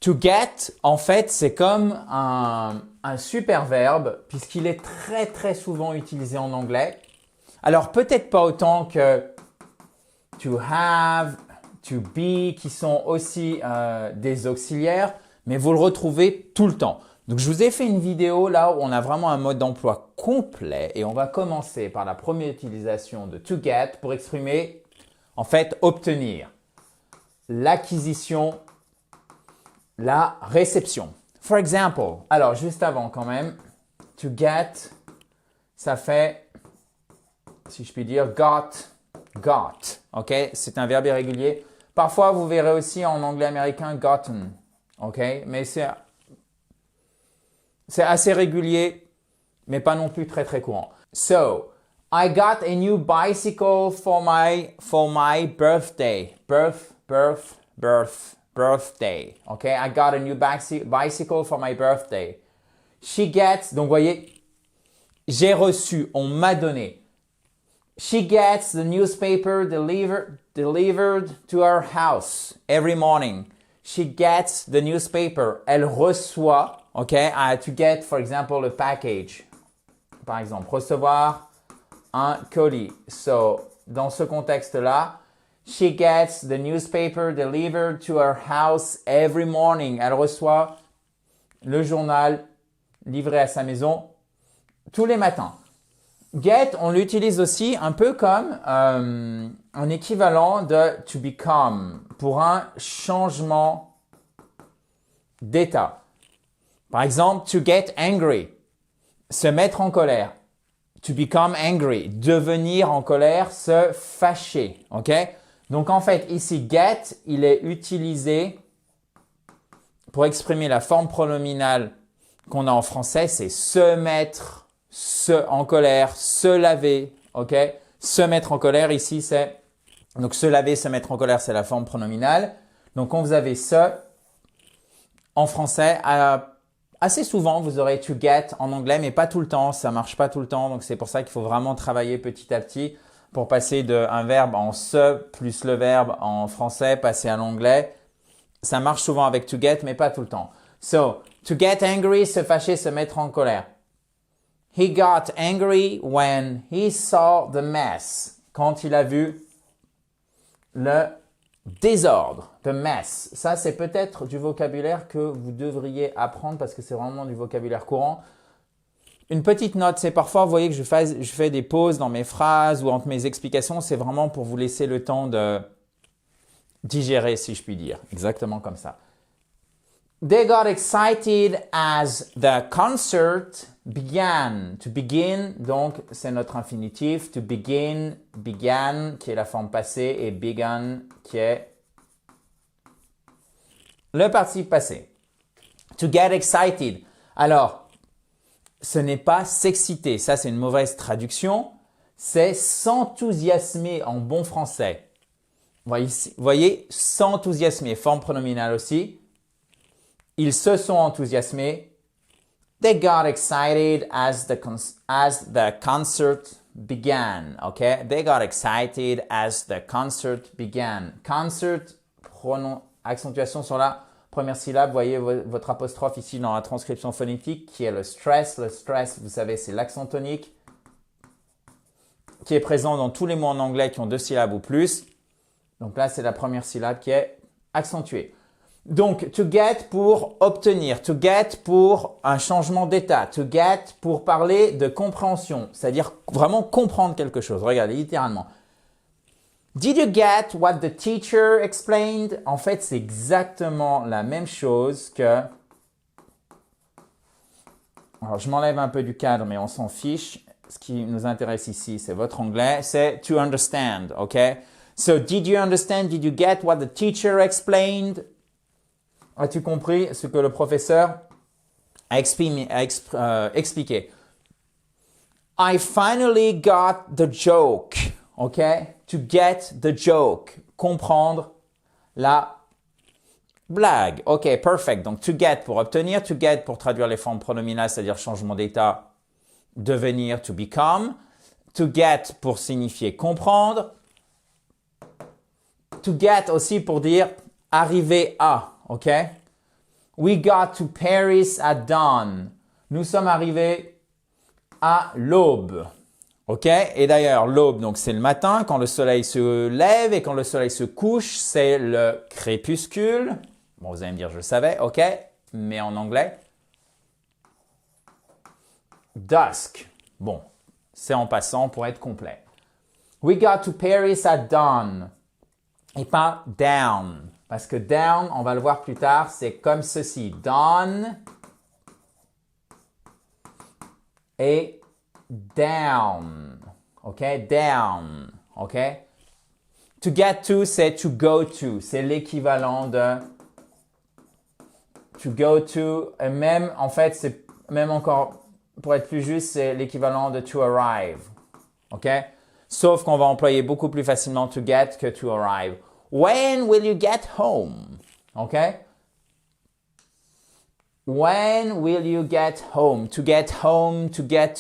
To get, en fait, c'est comme un super verbe puisqu'il est très souvent utilisé en anglais. Alors, peut-être pas autant que to have, to be, qui sont aussi des auxiliaires, mais vous le retrouvez tout le temps. Donc, je vous ai fait une vidéo là où on a vraiment un mode d'emploi complet et on va commencer par la première utilisation de to get pour exprimer, en fait, obtenir, l'acquisition, la réception. For example, alors juste avant quand même, to get, ça fait, si je puis dire, got. Ok, c'est un verbe irrégulier. Parfois, vous verrez aussi en anglais américain gotten. Ok, mais c'est assez régulier, mais pas non plus très courant. So, I got a new bicycle for my birthday. Birthday. Okay, I got a new bicycle for my birthday. She gets, donc vous voyez, j'ai reçu, on m'a donné. She gets the newspaper delivered to her house every morning. She gets the newspaper. Elle reçoit, okay, to get, for example, a package. Par exemple, recevoir un colis. So, dans ce contexte-là, she gets the newspaper delivered to her house every morning. Elle reçoit le journal livré à sa maison tous les matins. Get, on l'utilise aussi un peu comme un équivalent de to become pour un changement d'état. Par exemple, to get angry, se mettre en colère. To become angry, devenir en colère, se fâcher. Ok? Donc en fait, ici, get, il est utilisé pour exprimer la forme pronominale qu'on a en français, c'est se mettre en colère, se laver, ok? Se mettre en colère, ici, c'est, donc se laver, se mettre en colère, c'est la forme pronominale. Donc quand vous avez ce, en français, assez souvent, vous aurez to get en anglais, mais pas tout le temps, ça marche pas tout le temps. Donc c'est pour ça qu'il faut vraiment travailler petit à petit pour passer d'un verbe en se plus le verbe en français, passer à l'anglais. Ça marche souvent avec to get, mais pas tout le temps. So, to get angry, se fâcher, se mettre en colère. He got angry when he saw the mess. Quand il a vu le désordre, the mess. Ça, c'est peut-être du vocabulaire que vous devriez apprendre parce que c'est vraiment du vocabulaire courant. Une petite note, c'est parfois, vous voyez que je fais des pauses dans mes phrases ou entre mes explications. C'est vraiment pour vous laisser le temps de digérer, si je puis dire. Exactement comme ça. They got excited as the concert began. To begin, donc, c'est notre infinitif. To begin, began, qui est la forme passée, et began, qui est le participe passé. To get excited. Alors, ce n'est pas s'exciter. Ça, c'est une mauvaise traduction. C'est s'enthousiasmer en bon français. Vous voyez, s'enthousiasmer, forme pronominale aussi. Ils se sont enthousiasmés. They got excited as the concert began. Okay? They got excited as the concert began. Concert, accentuation sur la première syllabe. Vous voyez votre apostrophe ici dans la transcription phonétique qui est le stress. Le stress, vous savez, c'est l'accent tonique qui est présent dans tous les mots en anglais qui ont 2 syllabes ou plus. Donc là, c'est la première syllabe qui est accentuée. Donc, to get pour obtenir, to get pour un changement d'état, to get pour parler de compréhension, c'est-à-dire vraiment comprendre quelque chose. Regardez, littéralement. Did you get what the teacher explained? En fait, c'est exactement la même chose que... Alors, je m'enlève un peu du cadre, mais on s'en fiche. Ce qui nous intéresse ici, c'est votre anglais. C'est to understand, ok? So, did you understand? Did you get what the teacher explained? As-tu compris ce que le professeur a expliqué? I finally got the joke. OK? To get the joke. Comprendre la blague. OK, perfect. Donc, to get pour obtenir. To get pour traduire les formes pronominales, c'est-à-dire changement d'état, devenir, to become. To get pour signifier comprendre. To get aussi pour dire arriver à. OK? We got to Paris at dawn. Nous sommes arrivés à l'aube. OK? Et d'ailleurs, l'aube, donc c'est le matin, quand le soleil se lève, et quand le soleil se couche, c'est le crépuscule. Bon, vous allez me dire, je le savais, OK? Mais en anglais, dusk. Bon, c'est en passant pour être complet. We got to Paris at dawn. Et pas down. Parce que down, on va le voir plus tard, c'est comme ceci. Dawn et down. OK? Down. OK? To get to, c'est to go to. C'est l'équivalent de to go to. Et même, en fait, c'est même encore, pour être plus juste, c'est l'équivalent de to arrive. OK? Sauf qu'on va employer beaucoup plus facilement to get que to arrive. When will you get home? OK? When will you get home? To get home, to get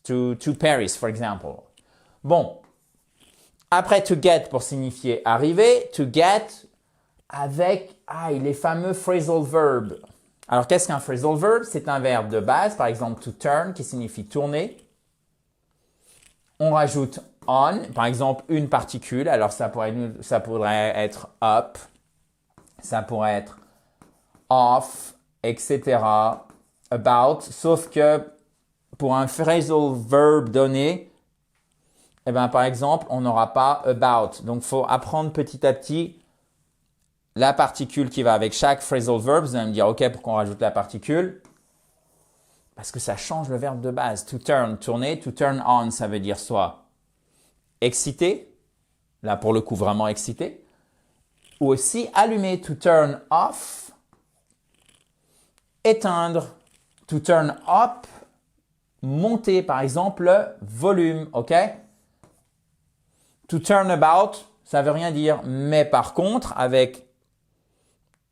to Paris, for example. Bon. Après to get pour signifier arriver, to get avec les fameux phrasal verbs. Alors, qu'est-ce qu'un phrasal verb? C'est un verbe de base, par exemple to turn, qui signifie tourner. On rajoute on, par exemple, une particule. Alors, ça pourrait être up, ça pourrait être off, etc. About, sauf que pour un phrasal verb donné, eh bien, par exemple, on n'aura pas about. Donc, il faut apprendre petit à petit la particule qui va avec chaque phrasal verb. Vous allez me dire, OK, pourquoi on rajoute la particule? Parce que ça change le verbe de base. To turn, tourner. To turn on, ça veut dire soit excité, là pour le coup vraiment excité, ou aussi allumer. To turn off, éteindre. To turn up, monter par exemple le volume, OK? To turn about, ça veut rien dire, mais par contre avec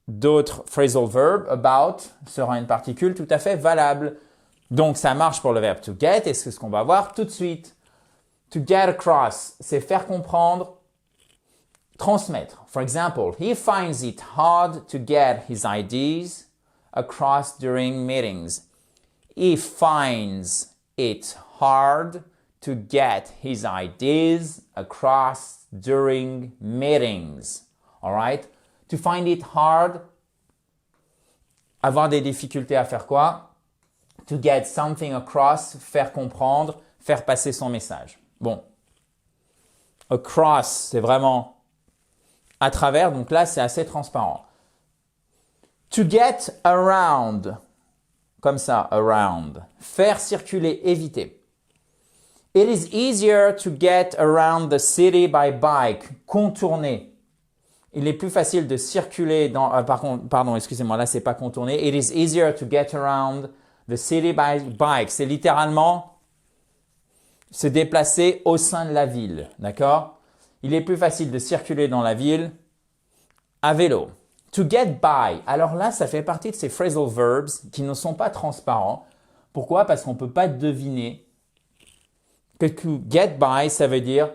d'autres phrasal verbs, about sera une particule tout à fait valable. Donc ça marche pour le verbe to get et c'est ce qu'on va voir tout de suite. To get across, c'est faire comprendre, transmettre. For example, he finds it hard to get his ideas across during meetings. He finds it hard to get his ideas across during meetings. All right? To find it hard, avoir des difficultés à faire quoi? To get something across, faire comprendre, faire passer son message. Bon. Across, c'est vraiment à travers, donc là, c'est assez transparent. To get around, comme ça, around. Faire circuler, éviter. It is easier to get around the city by bike. Contourner. Il est plus facile de circuler dans... pardon, excusez-moi, là, c'est pas contourner. It is easier to get around the city by bike. C'est littéralement se déplacer au sein de la ville. D'accord? Il est plus facile de circuler dans la ville à vélo. To get by. Alors là, ça fait partie de ces phrasal verbs qui ne sont pas transparents. Pourquoi? Parce qu'on ne peut pas deviner que to get by, ça veut dire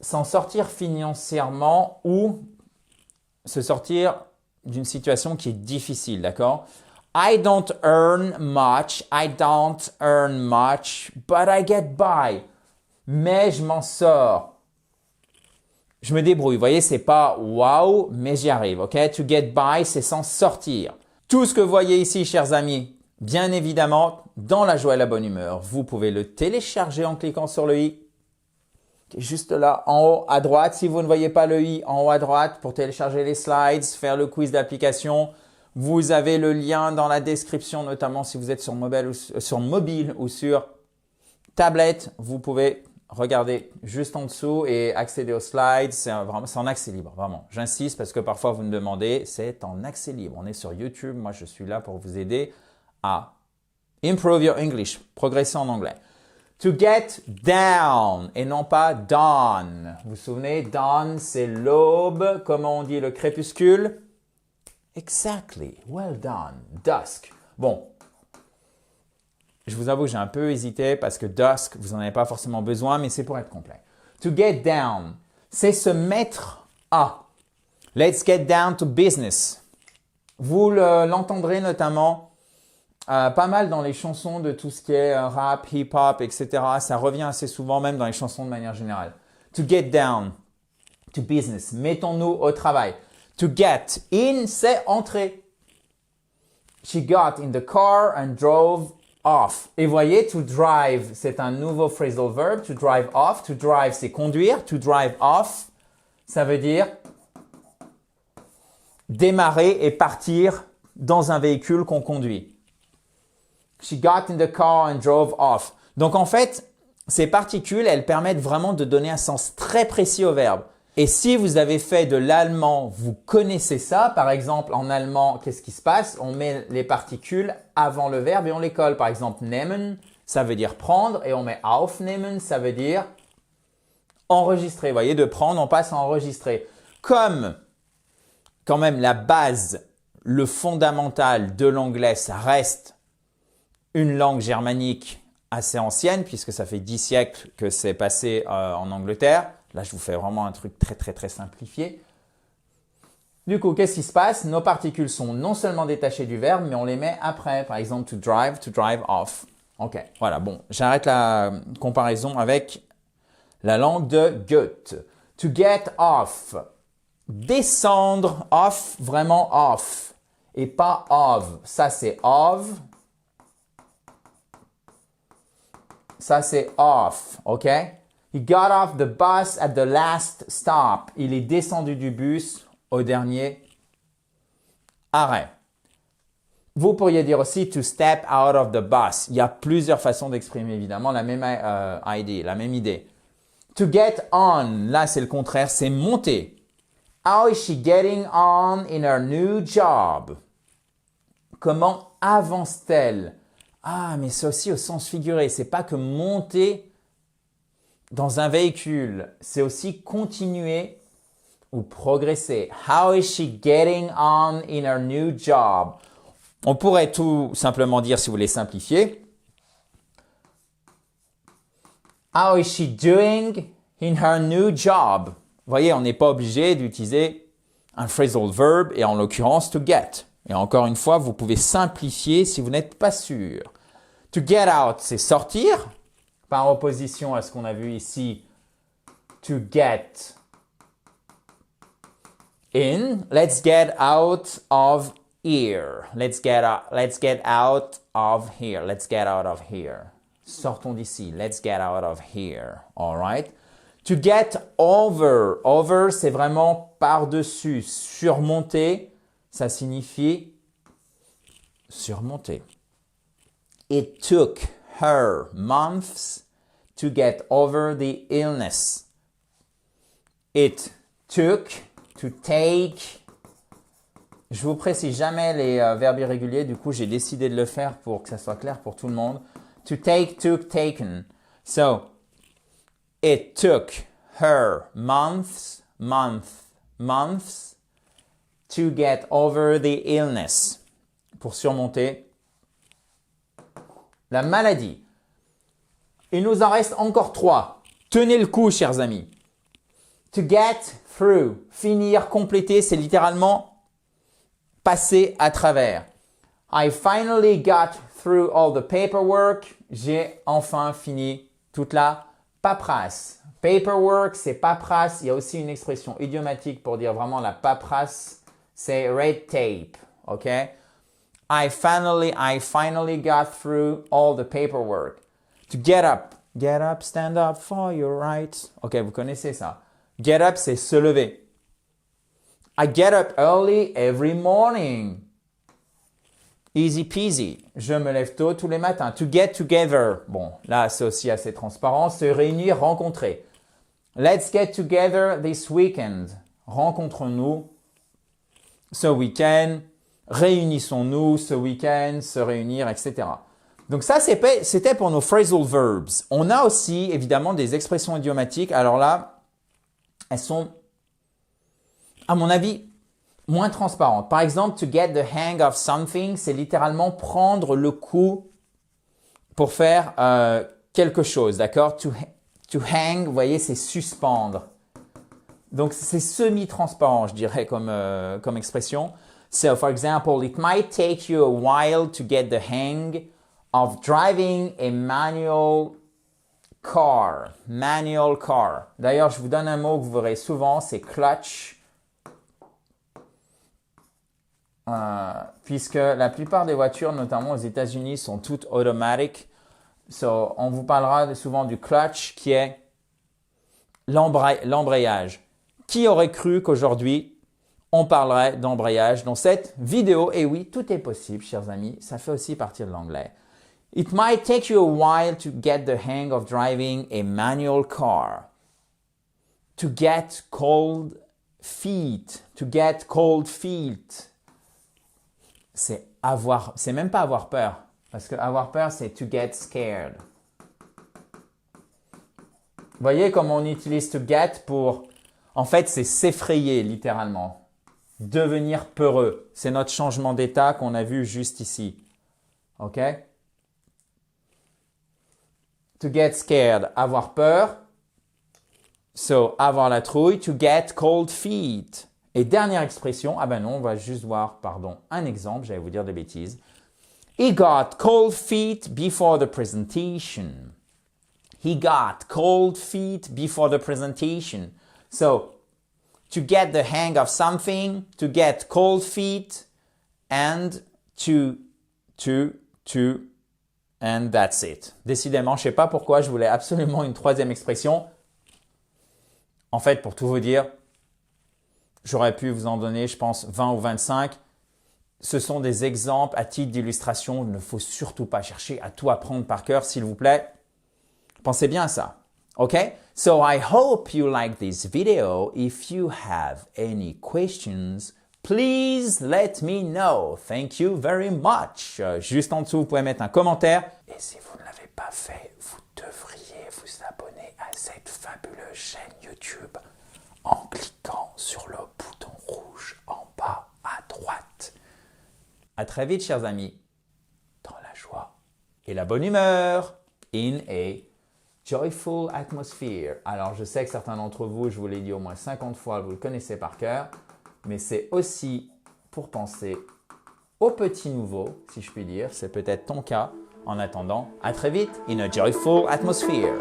s'en sortir financièrement ou se sortir d'une situation qui est difficile, d'accord? I don't earn much, but I get by. Mais je m'en sors. Je me débrouille. Vous voyez, c'est pas wow, mais j'y arrive, ok? To get by, c'est s'en sortir. Tout ce que vous voyez ici, chers amis, bien évidemment, dans la joie et la bonne humeur, vous pouvez le télécharger en cliquant sur le i qui est juste là en haut à droite. Si vous ne voyez pas le i en haut à droite pour télécharger les slides, faire le quiz d'application, vous avez le lien dans la description, notamment si vous êtes sur mobile ou sur tablette. Vous pouvez regarder juste en dessous et accéder aux slides. C'est en accès libre, vraiment. J'insiste parce que parfois vous me demandez, c'est en accès libre. On est sur YouTube. Moi, je suis là pour vous aider à improve your English, progresser en anglais. To get down et non pas dawn. Vous vous souvenez, dawn, c'est l'aube. Comment on dit le crépuscule? Exactly. Well done. Dusk. Bon. Je vous avoue que j'ai un peu hésité parce que dusk, vous n'en avez pas forcément besoin, mais c'est pour être complet. To get down, c'est se mettre à. Let's get down to business. Vous l'entendrez notamment pas mal dans les chansons de tout ce qui est rap, hip-hop, etc. Ça revient assez souvent, même dans les chansons de manière générale. To get down to business. Mettons-nous au travail. To get in, c'est entrer. She got in the car and drove off. Et voyez, to drive, c'est un nouveau phrasal verb. To drive off. To drive, c'est conduire. To drive off, ça veut dire démarrer et partir dans un véhicule qu'on conduit. She got in the car and drove off. Donc en fait, ces particules, elles permettent vraiment de donner un sens très précis au verbe. Et si vous avez fait de l'allemand, vous connaissez ça. Par exemple, en allemand, qu'est-ce qui se passe? On met les particules avant le verbe et on les colle. Par exemple, nehmen, ça veut dire prendre. Et on met aufnehmen, ça veut dire enregistrer. Vous voyez, de prendre, on passe à enregistrer. Comme quand même la base, le fondamental de l'anglais, ça reste une langue germanique assez ancienne puisque ça fait 10 siècles que c'est passé en Angleterre. Là, je vous fais vraiment un truc très simplifié. Du coup, qu'est-ce qui se passe? Nos particules sont non seulement détachées du verbe, mais on les met après. Par exemple, to drive off. Ok, voilà, bon, j'arrête la comparaison avec la langue de Goethe. To get off. Descendre, off, vraiment off. Et pas of. Ça, c'est of. Ça, c'est off, ok? He got off the bus at the last stop. Il est descendu du bus au dernier arrêt. Vous pourriez dire aussi to step out of the bus. Il y a plusieurs façons d'exprimer évidemment la même idée. To get on, là c'est le contraire, c'est monter. How is she getting on in her new job? Comment avance-t-elle? Ah, mais c'est aussi au sens figuré. C'est pas que monter dans un véhicule, c'est aussi continuer ou progresser. How is she getting on in her new job? On pourrait tout simplement dire, si vous voulez simplifier, how is she doing in her new job? Vous voyez, on n'est pas obligé d'utiliser un phrasal verb et en l'occurrence to get. Et encore une fois, vous pouvez simplifier si vous n'êtes pas sûr. To get out, c'est sortir. Par opposition à ce qu'on a vu ici, to get in. Let's get out of here. Let's get out of here. Let's get out of here. Sortons d'ici. Let's get out of here. All right. To get over. Over, c'est vraiment par-dessus. Surmonter, ça signifie surmonter. It took her months to get over the illness. It took, to take. Je vous précise jamais les verbes irréguliers, du coup j'ai décidé de le faire pour que ça soit clair pour tout le monde. To take, took, taken. So, it took her months to get over the illness. Pour surmonter la maladie. Il nous en reste encore 3. Tenez le coup, chers amis. To get through. Finir, compléter, c'est littéralement passer à travers. I finally got through all the paperwork. J'ai enfin fini toute la paperasse. Paperwork, c'est paperasse. Il y a aussi une expression idiomatique pour dire vraiment la paperasse. C'est red tape. OK? I finally got through all the paperwork. To get up, stand up for your rights. Ok, vous connaissez ça. Get up, c'est se lever. I get up early every morning. Easy peasy. Je me lève tôt tous les matins. To get together. Bon, là, c'est aussi assez transparent. Se réunir, rencontrer. Let's get together this weekend. Rencontrons-nous ce week-end. Réunissons-nous ce week-end, se réunir, etc. Donc ça, c'était pour nos phrasal verbs. On a aussi, évidemment, des expressions idiomatiques. Alors là, elles sont, à mon avis, moins transparentes. Par exemple, to get the hang of something, c'est littéralement prendre le coup pour faire quelque chose, d'accord? To hang, vous voyez, c'est suspendre. Donc, c'est semi-transparent, je dirais, comme expression. So, for example, it might take you a while to get the hang of driving a manual car. Manual car. D'ailleurs, je vous donne un mot que vous verrez souvent, c'est clutch. Puisque la plupart des voitures, notamment aux États-Unis, sont toutes automatiques. So, on vous parlera souvent du clutch qui est l'embrayage. Qui aurait cru qu'aujourd'hui, on parlerait d'embrayage dans cette vidéo? Et oui, tout est possible, chers amis. Ça fait aussi partie de l'anglais. It might take you a while to get the hang of driving a manual car. To get cold feet. To get cold feet. C'est même pas avoir peur. Parce que avoir peur, c'est to get scared. Vous voyez comment on utilise to get pour... En fait, c'est s'effrayer, littéralement. Devenir peureux. C'est notre changement d'état qu'on a vu juste ici. OK? To get scared, avoir peur. So, avoir la trouille. To get cold feet. Et dernière expression, ah ben non, on va juste voir, un exemple, j'allais vous dire des bêtises. He got cold feet before the presentation. He got cold feet before the presentation. So, to get the hang of something, to get cold feet, and and that's it. Décidément, je ne sais pas pourquoi, je voulais absolument une troisième expression. En fait, pour tout vous dire, j'aurais pu vous en donner, je pense, 20 ou 25. Ce sont des exemples à titre d'illustration. Il ne faut surtout pas chercher à tout apprendre par cœur, s'il vous plaît. Pensez bien à ça. Okay? So I hope you like this video. If you have any questions, please let me know. Thank you very much. Juste en dessous, vous pouvez mettre un commentaire. Et si vous ne l'avez pas fait, vous devriez vous abonner à cette fabuleuse chaîne YouTube en cliquant sur le bouton rouge en bas à droite. À très vite, chers amis, dans la joie et la bonne humeur, in a joyful atmosphere. Alors, je sais que certains d'entre vous, je vous l'ai dit au moins 50 fois, vous le connaissez par cœur, mais c'est aussi pour penser aux petits nouveaux, si je puis dire. C'est peut-être ton cas. En attendant, à très vite, in a joyful atmosphere.